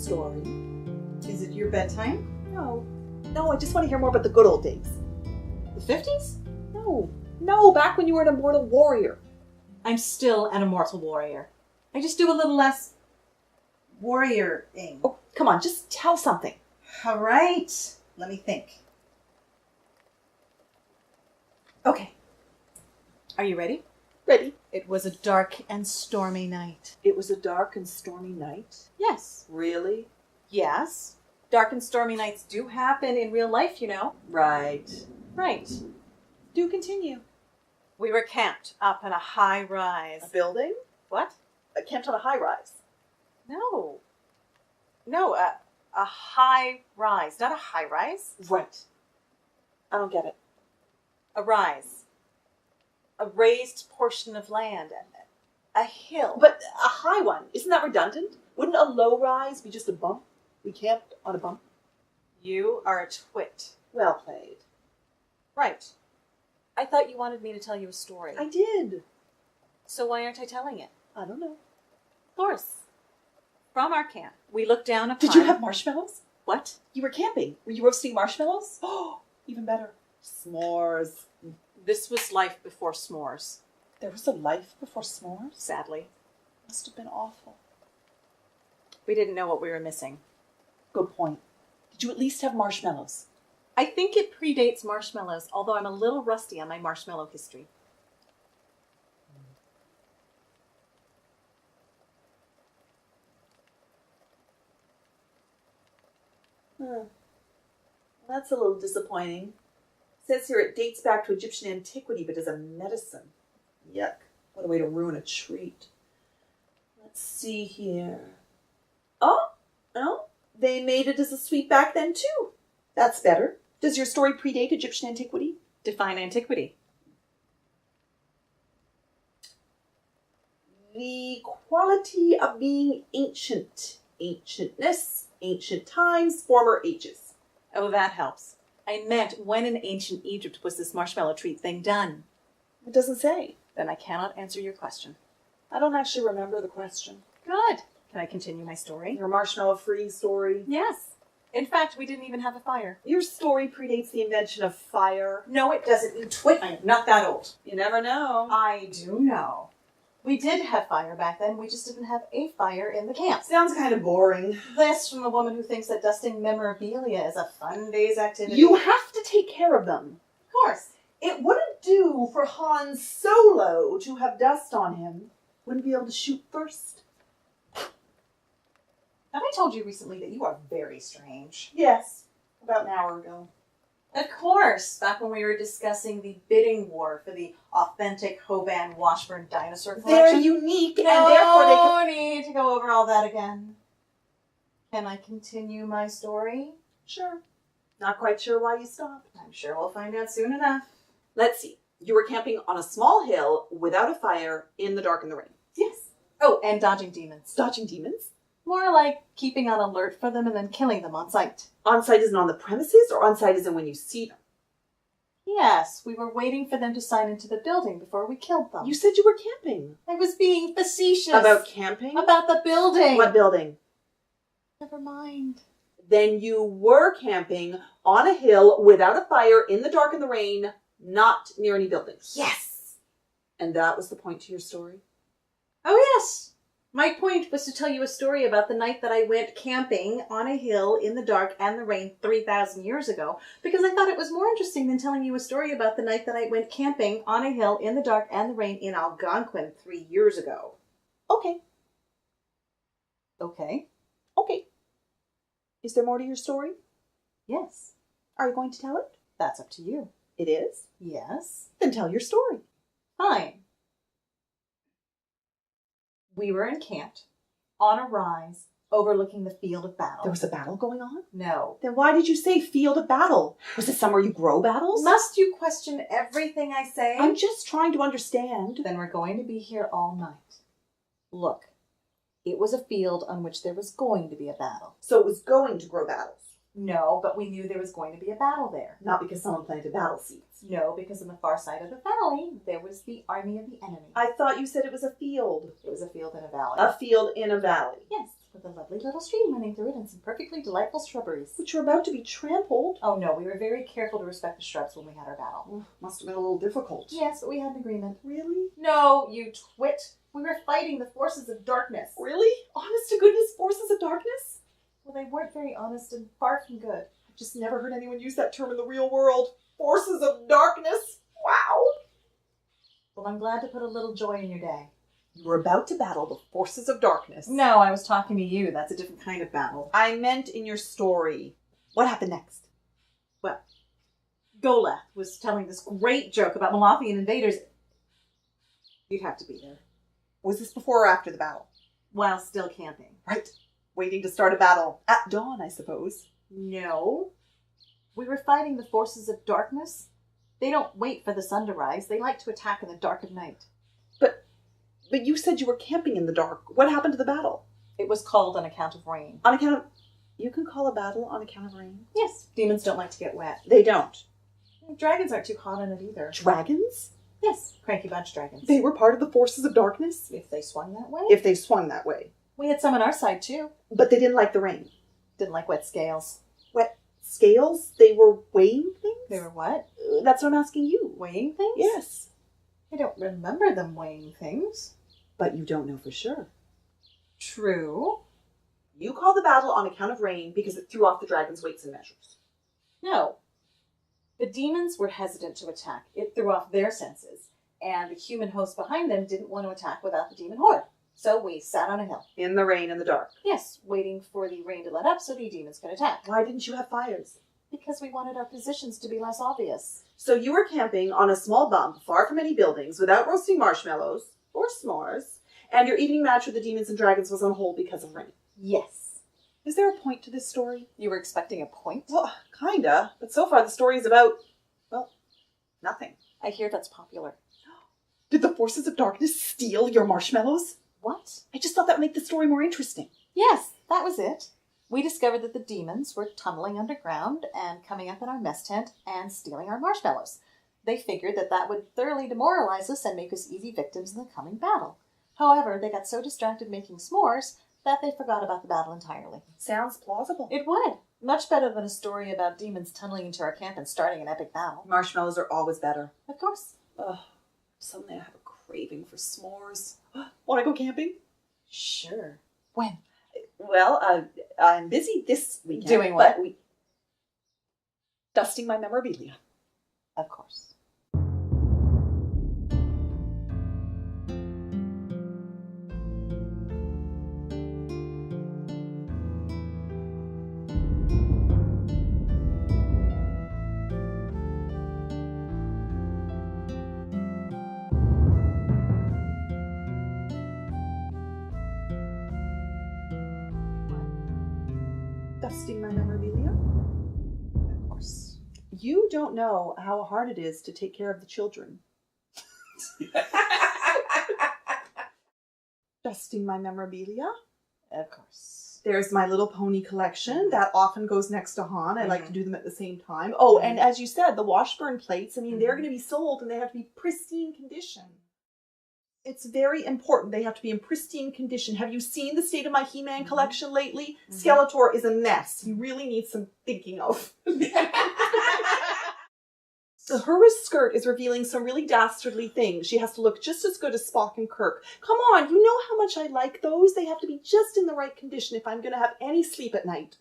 story. Is it your bedtime? No, I just want to hear more about the good old days. The 50s? No, back when you were an immortal warrior. I'm still an immortal warrior. I just do a little less warrior-ing. Oh, come on, just tell something. All right. Let me think. Okay. Are you ready? Ready? It was a dark and stormy night. It was a dark and stormy night. Yes. Really? Yes. Dark and stormy nights do happen in real life, you know. Right. Right. Do continue. We were camped up in a high rise. A building? What? Camped on a high rise. No, a high rise, not a high rise. Right. I don't get it. A rise. A raised portion of land. A hill. But a high one, isn't that redundant? Wouldn't a low rise be just a bump? We camped on a bump. You are a twit. Well played. Right. I thought you wanted me to tell you a story. I did. So why aren't I telling it? I don't know. Of course. From our camp, we looked down upon... Did you have marshmallows? What? You were camping. Were you roasting marshmallows? Oh, even better. S'mores. This was life before s'mores. There was a life before s'mores? Sadly. Must have been awful. We didn't know what we were missing. Good point. Did you at least have marshmallows? I think it predates marshmallows, although I'm a little rusty on my marshmallow history. That's a little disappointing. It says here it dates back to Egyptian antiquity, but as a medicine. Yuck. What a way to ruin a treat. Let's see here. Oh, no. They made it as a sweet back then, too. That's better. Does your story predate Egyptian antiquity? Define antiquity. The quality of being ancient. Ancientness, ancient times, former ages. Oh, that helps. I meant, when in ancient Egypt was this marshmallow treat thing done? It doesn't say. Then I cannot answer your question. I don't actually remember the question. Good. Can I continue my story? Your marshmallow-free story? Yes. In fact, we didn't even have a fire. Your story predates the invention of fire. No, it doesn't, you twit. I am not that old. You never know. I do know. We did have fire back then, we just didn't have a fire in the camp. Sounds kind of boring. This from a woman who thinks that dusting memorabilia is a fun day's activity. You have to take care of them. Of course. It wouldn't do for Han Solo to have dust on him. Wouldn't be able to shoot first. Have I told you recently that you are very strange? Yes, about an hour ago. Of course, back when we were discussing the bidding war for the authentic Hoban Washburn dinosaur collection. They're unique, and no therefore they can... need to go over all that again. Can I continue my story? Sure. Not quite sure why you stopped. I'm sure we'll find out soon enough. Let's see. You were camping on a small hill without a fire in the dark and the rain. Yes. Oh, and dodging demons. Dodging demons? More like keeping on alert for them and then killing them on sight. On site isn't on the premises, or on site isn't when you see them? Yes, we were waiting for them to sign into the building before we killed them. You said you were camping. I was being facetious. About camping? About the building. What building? Never mind. Then you were camping on a hill without a fire in the dark and the rain, not near any buildings. Yes. And that was the point to your story? Oh, yes. My point was to tell you a story about the night that I went camping on a hill in the dark and the rain 3,000 years ago, because I thought it was more interesting than telling you a story about the night that I went camping on a hill in the dark and the rain in Algonquin 3 years ago. Okay. Okay. Okay. Is there more to your story? Yes. Are you going to tell it? That's up to you. It is? Yes. Then tell your story. Fine. We were encamped on a rise overlooking the field of battle. There was a battle going on? No. Then why did you say field of battle? Was it somewhere you grow battles? Must you question everything I say? I'm just trying to understand. Then we're going to be here all night. Look, it was a field on which there was going to be a battle. So it was going to grow battles? No, but we knew there was going to be a battle there. Not because someone planted battle seeds? No, because on the far side of the valley, there was the army of the enemy. I thought you said it was a field. It was a field in a valley. A field in a valley. Yes. with a lovely little stream running through it and some perfectly delightful shrubberies. Which were about to be trampled. Oh no, we were very careful to respect the shrubs when we had our battle. Oh, must have been a little difficult. Yes, but we had an agreement. Really? No, you twit. We were fighting the forces of darkness. Really? Honest to goodness, forces of darkness? Well, they weren't very honest and far from good. I've just never heard anyone use that term in the real world. Forces of darkness? Wow. Well, I'm glad to put a little joy in your day. You were about to battle the forces of darkness. No, I was talking to you. That's a different kind of battle. I meant in your story. What happened next? Well, Goleth was telling this great joke about Malothian invaders. You'd have to be there. Was this before or after the battle? While still camping. Right. Waiting to start a battle. At dawn, I suppose. No. We were fighting the forces of darkness. They don't wait for the sun to rise. They like to attack in the dark of night. But you said you were camping in the dark. What happened to the battle? It was called on account of rain. On account of... You can call a battle on account of rain? Yes. Demons don't like to get wet. They don't. Dragons aren't too hot on it either. Dragons? Yes. Cranky bunch dragons. They were part of the forces of darkness? If they swung that way. If they swung that way. We had some on our side too. But they didn't like the rain. Didn't like wet scales. Wet scales? They were weighing things? They were what? That's what I'm asking you. Weighing things? Yes. I don't remember them weighing things. But you don't know for sure. True. You call the battle on account of rain because it threw off the dragon's weights and measures. No. The demons were hesitant to attack. It threw off their senses. And the human host behind them didn't want to attack without the demon horde. So we sat on a hill. In the rain and the dark. Yes, waiting for the rain to let up so the demons could attack. Why didn't you have fires? Because we wanted our positions to be less obvious. So you were camping on a small bump, far from any buildings, without roasting marshmallows or s'mores, and your evening match with the demons and dragons was on hold because of rain. Yes. Is there a point to this story? You were expecting a point? Well, kinda. But so far the story is about, well, nothing. I hear that's popular. Did the forces of darkness steal your marshmallows? What? I just thought that would make the story more interesting. Yes, that was it. We discovered that the demons were tunneling underground and coming up in our mess tent and stealing our marshmallows. They figured that that would thoroughly demoralize us and make us easy victims in the coming battle. However, they got so distracted making s'mores that they forgot about the battle entirely. Sounds plausible. It would. Much better than a story about demons tunneling into our camp and starting an epic battle. Marshmallows are always better. Of course. Ugh, suddenly I have a craving for s'mores. Want to go camping? Sure. When? Well, I'm busy this weekend. Doing what? But dusting my memorabilia. Of course. Dusting my memorabilia? Of course. You don't know how hard it is to take care of the children. Dusting my memorabilia? Of course. There's my little pony collection. That often goes next to Han. I like to do them at the same time. Oh, and as you said, the Washburn plates, I mean, they're going to be sold and they have to be pristine condition. It's very important. They have to be in pristine condition. Have you seen the state of my He-Man collection lately? Skeletor is a mess. He really needs some thinking of. Her skirt is revealing some really dastardly things. She has to look just as good as Spock and Kirk. Come on, you know how much I like those. They have to be just in the right condition if I'm going to have any sleep at night.